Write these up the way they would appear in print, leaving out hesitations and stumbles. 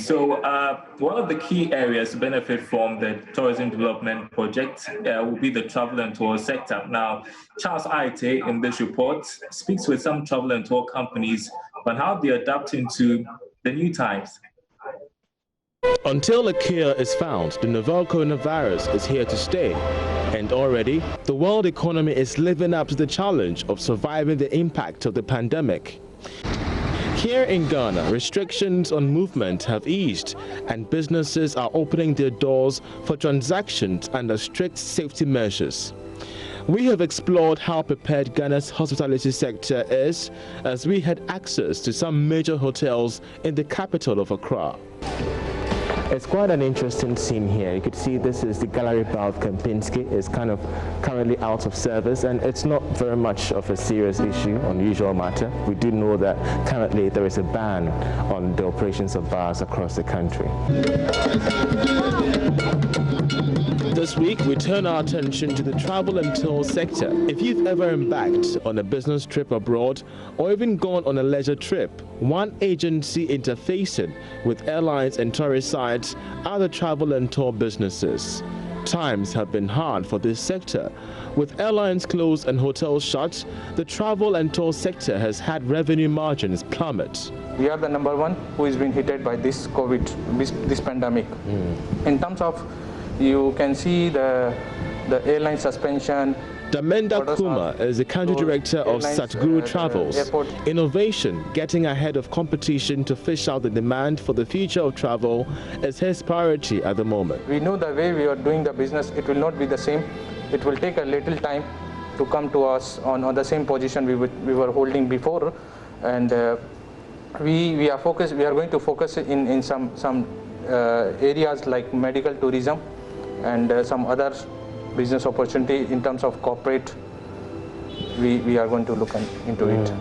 So one of the key areas to benefit from the tourism development project will be the travel and tour sector. Now, Charles Aite in this report speaks with some travel and tour companies on how they're adapting to the new times. Until a cure is found, the novel coronavirus is here to stay. And already, the world economy is living up to the challenge of surviving the impact of the pandemic. Here in Ghana, restrictions on movement have eased and businesses are opening their doors for transactions under strict safety measures. We have explored how prepared Ghana's hospitality sector is as we had access to some major hotels in the capital of Accra. It's quite an interesting scene here. You could see this is the Gallery Bar of Kempinski. It's kind of currently out of service, and it's not very much of a serious issue, unusual matter. We do know that currently there is a ban on the operations of bars across the country. This week, we turn our attention to the travel and tour sector. If you've ever embarked on a business trip abroad or even gone on a leisure trip, one agency interfacing with airlines and tourist sites are the travel and tour businesses. Times have been hard for this sector. With airlines closed and hotels shut, the travel and tour sector has had revenue margins plummet. We are the number one who has been hit by this this pandemic. In terms of, you can see the airline suspension. Damenda Kuma is the country director of Satguru Travels. Innovation, getting ahead of competition to fish out the demand for the future of travel, is his priority at the moment. We know the way we are doing the business, it will not be the same. It will take a little time to come to us on the same position we were holding before, and we are going to focus in some areas like medical tourism and some other business opportunity. In terms of corporate, we are going to look into it.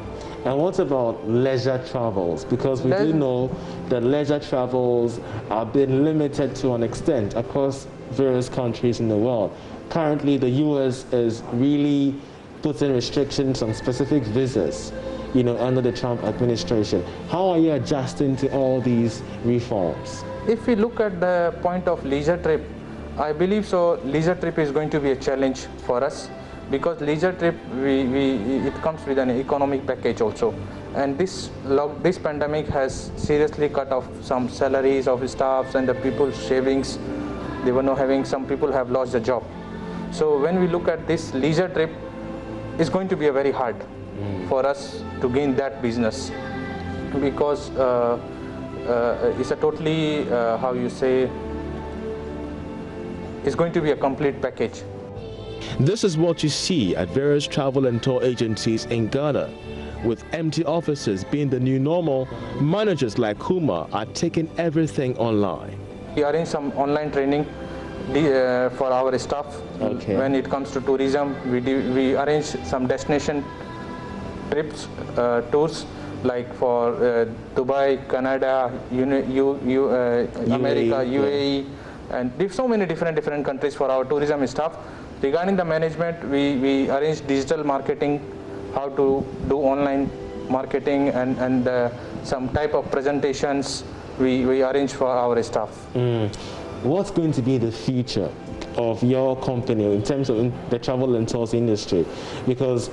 And what about leisure travels? Because we do know that leisure travels are being limited to an extent across various countries in the world. Currently, the US is really putting restrictions on specific visas, under the Trump administration. How are you adjusting to all these reforms? If we look at the point of leisure trip, I believe so. Leisure trip is going to be a challenge for us, because leisure trip it comes with an economic package also, and this pandemic has seriously cut off some salaries of staffs and the people's savings. They were not having. Some people have lost their job. So when we look at this leisure trip, it's going to be a very hard for us to gain that business, because it's a totally it's going to be a complete package. This is what you see at various travel and tour agencies in Ghana. With empty offices being the new normal, managers like Kuma are taking everything online. We arrange some online training for our staff. When it comes to tourism, we arrange some destination trips, tours, like for Dubai, Canada, America, UAE, and so many different countries for our tourism staff. Regarding the management, we arrange digital marketing, how to do online marketing, and some type of presentations we arrange for our staff. What's going to be the future of your company in terms of the travel and tours industry? Because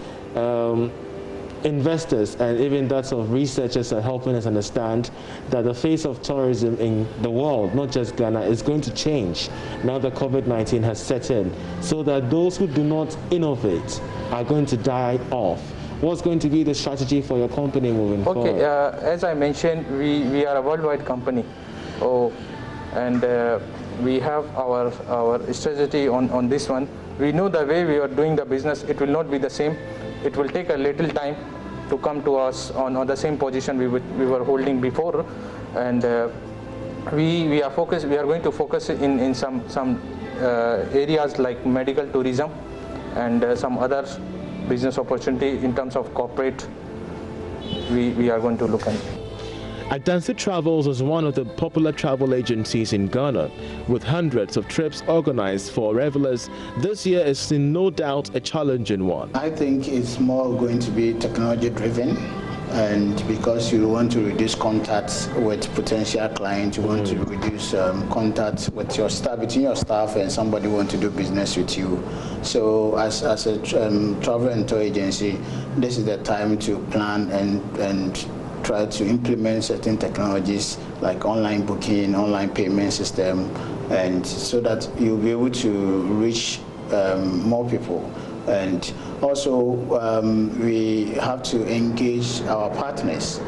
investors and even that of researchers are helping us understand that the face of tourism in the world, not just Ghana, is going to change now that COVID-19 has set in, so that those who do not innovate are going to die off. What's going to be the strategy for your company moving forward? As I mentioned, we are a worldwide company, and we have our strategy on this one. We know the way we are doing the business, it will not be the same. It will take a little time to come to us on the same position we were holding before, and we are going to focus in some areas like medical tourism and some other business opportunity. In terms of corporate, we are going to look at. Adansi Travels is one of the popular travel agencies in Ghana, with hundreds of trips organized for revelers. This year is no doubt a challenging one. I think it's more going to be technology driven. and because you want to reduce contacts with potential clients, you want to reduce contact with your staff, between your staff and somebody want to do business with you. So as a travel and tour agency, this is the time to plan and try to implement certain technologies like online booking, online payment system, and so that you'll be able to reach more people. And also we have to engage our partners.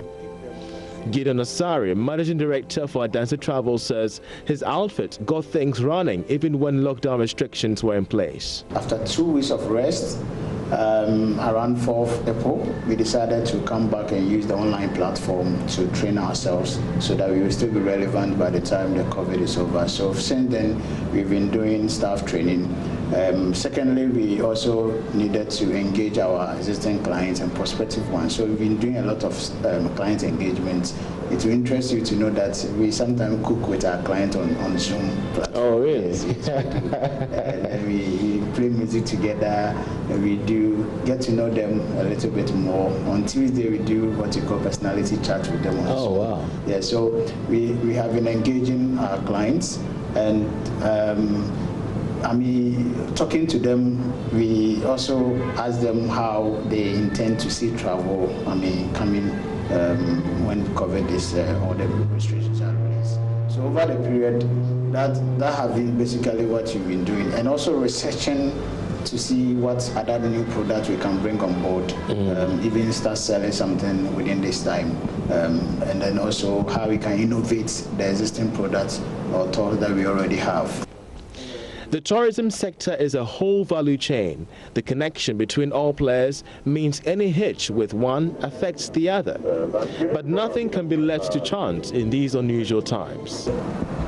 Gideon Asari, Managing Director for Adansi Travel, says his outfit got things running even when lockdown restrictions were in place. After 2 weeks of rest, around 4th April, we decided to come back and use the online platform to train ourselves so that we will still be relevant by the time the COVID is over. So since then, we've been doing staff training. Secondly, we also needed to engage our existing clients and prospective ones. So we've been doing a lot of client engagement. It will interest you to know that we sometimes cook with our client on Zoom platform. Oh, really? Yes, and we play music together, and we do get to know them a little bit more. On Tuesday, we do what you call personality chat with them on Zoom. Oh, wow. Yeah, so we have been engaging our clients, and talking to them, we also ask them how they intend to see travel, coming when COVID is, all the restrictions are released. So over the period, that have been basically what you've been doing, and also researching to see what other new products we can bring on board, even start selling something within this time, and then also how we can innovate the existing products or tools that we already have. The tourism sector is a whole value chain. The connection between all players means any hitch with one affects the other. But nothing can be left to chance in these unusual times.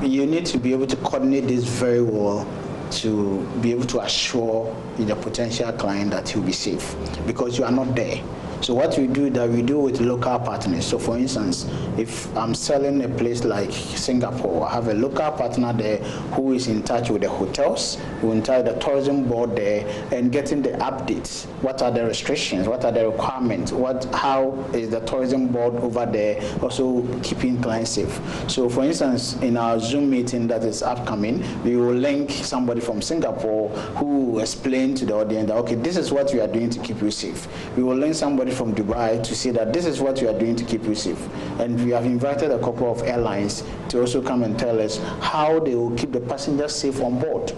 You need to be able to coordinate this very well to be able to assure the potential client that he'll be safe, because you are not there. So what we do that we do with local partners. So for instance, if I'm selling a place like Singapore, I have a local partner there who is in touch with the hotels, who in touch with the tourism board there, and getting the updates. What are the restrictions? What are the requirements? How is the tourism board over there also keeping clients safe? So for instance, in our Zoom meeting that is upcoming, we will link somebody from Singapore who will explain to the audience that, okay, this is what we are doing to keep you safe. We will link somebody from Dubai to say that this is what we are doing to keep you safe. And we have invited a couple of airlines to also come and tell us how they will keep the passengers safe on board.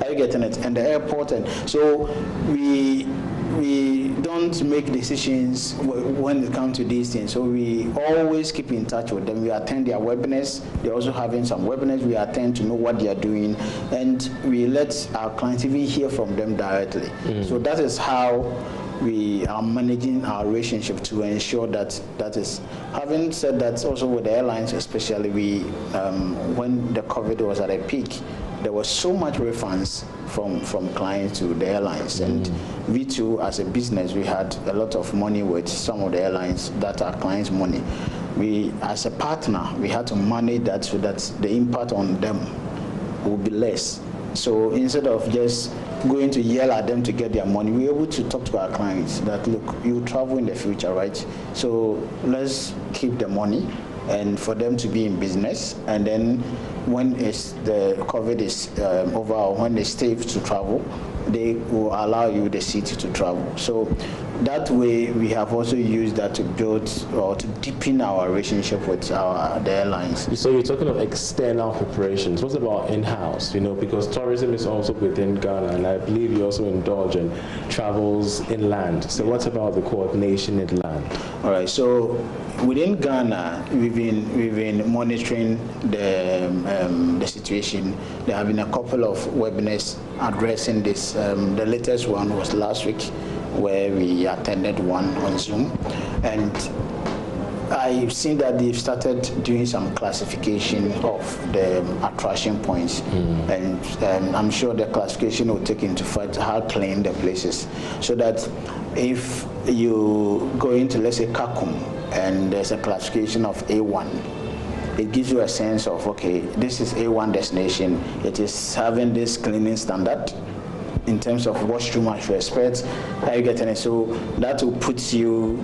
Are you getting it? And the airport. And so we don't make decisions when it comes to these things. So we always keep in touch with them. We attend their webinars. They're also having some webinars. We attend to know what they are doing. And we let our clients even hear from them directly. So that is how we are managing our relationship to ensure that is. Having said that, also with the airlines especially, when the COVID was at a peak, there was so much refunds from clients to the airlines, and we too, as a business, we had a lot of money with some of the airlines that are clients' money. We, as a partner, we had to manage that so that the impact on them will be less. So instead of just going to yell at them to get their money, we're able to talk to our clients that, look, you travel in the future, right? So let's keep the money and for them to be in business, and then when the COVID is over, or when it's safe to travel, they will allow you the city to travel. So that way we have also used that to build or to deepen our relationship with the airlines. So you're talking of external preparations. What about in-house? Because tourism is also within Ghana, and I believe you also indulge in travels inland. So what about the coordination inland? All right. So within Ghana, we've been monitoring the situation. There have been a couple of webinars addressing this. The latest one was last week, where we attended one on Zoom, and I've seen that they've started doing some classification of the attraction points, and I'm sure the classification will take into effect how clean the place is, so that if you go into, let's say, Kakum, and there's a classification of A1, it gives you a sense of, okay, this is A1 destination, it is having this cleaning standard, in terms of washroom as you expect, how you getting it. So that will put you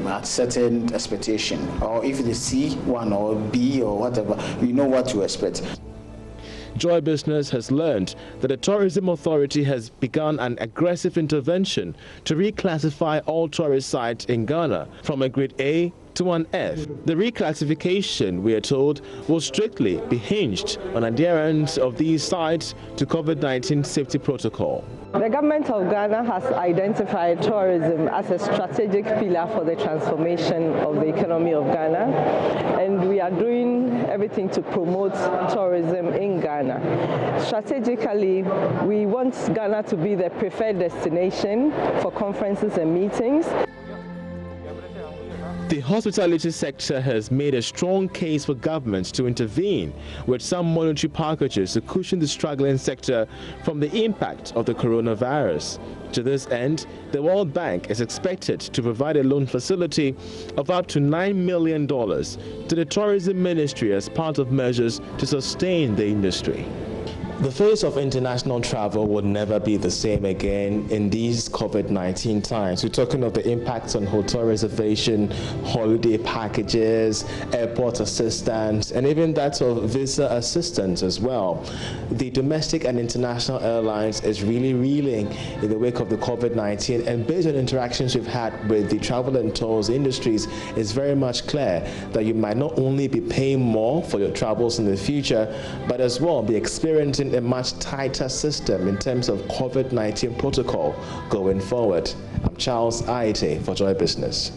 at certain expectation. Or if it is C1 or B or whatever, you know what to expect. Joy Business has learned that the Tourism Authority has begun an aggressive intervention to reclassify all tourist sites in Ghana from a grade A to an F. The reclassification, we are told, will strictly be hinged on adherence of these sites to COVID-19 safety protocol. The government of Ghana has identified tourism as a strategic pillar for the transformation of the economy of Ghana, and we are doing everything to promote tourism in Ghana. Strategically, we want Ghana to be the preferred destination for conferences and meetings. The hospitality sector has made a strong case for governments to intervene with some monetary packages to cushion the struggling sector from the impact of the coronavirus. To this end, the World Bank is expected to provide a loan facility of up to $9 million to the Tourism Ministry as part of measures to sustain the industry. The face of international travel will never be the same again in these COVID-19 times. We're talking of the impacts on hotel reservation, holiday packages, airport assistance, and even that of visa assistance as well. The domestic and international airlines is really reeling in the wake of the COVID-19, and based on interactions we've had with the travel and tours industries, it's very much clear that you might not only be paying more for your travels in the future, but as well be experiencing a much tighter system in terms of COVID-19 protocol going forward. I'm Charles Aite for Joy Business.